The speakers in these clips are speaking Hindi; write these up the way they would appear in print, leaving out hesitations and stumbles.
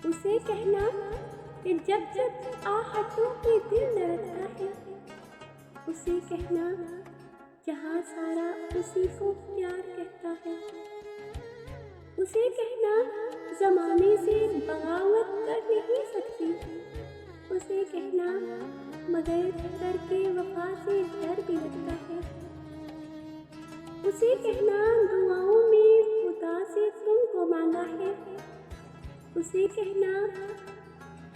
उसे कहना कि जब जब आहटों में दिल धड़कता है, उसे कहना जहाँ सारा उसी को प्यार कहता है। उसे कहना जमाने से बगावत कर नहीं सकती। उसे कहना मगर करके वफा से डर भी लगता है। उसे कहना दुआओं में खुदा से तुमको मांगा है। उसे कहना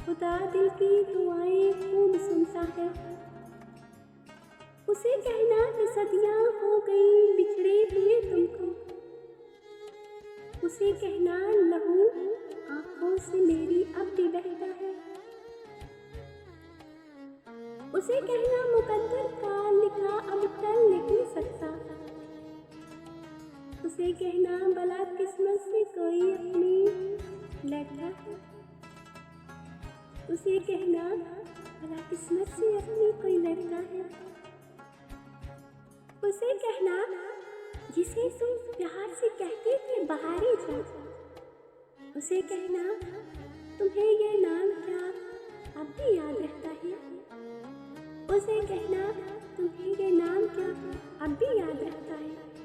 खुदा दिल की दुआएं खूब सुनता है। उसे कहना कि सदियां हो गई बिछड़े हुए तुमको। उसे कहना लहू आंखों से मेरी अब भी बहता है। उसे कहना मुकद्दर का लिखा अब टल नहीं सकता। उसे कहना भला किस्मत से कोई अपनी लड़ता है। उसे कहना भला किस्मत से अपनी कोई लड़ता है। उसे कहना जिसे तुम प्यार से कहते थे बहारे जा। उसे कहना तुम्हें ये नाम क्या अब भी याद रहता है। उसे कहना तुम्हें ये नाम क्या अब भी याद रहता है।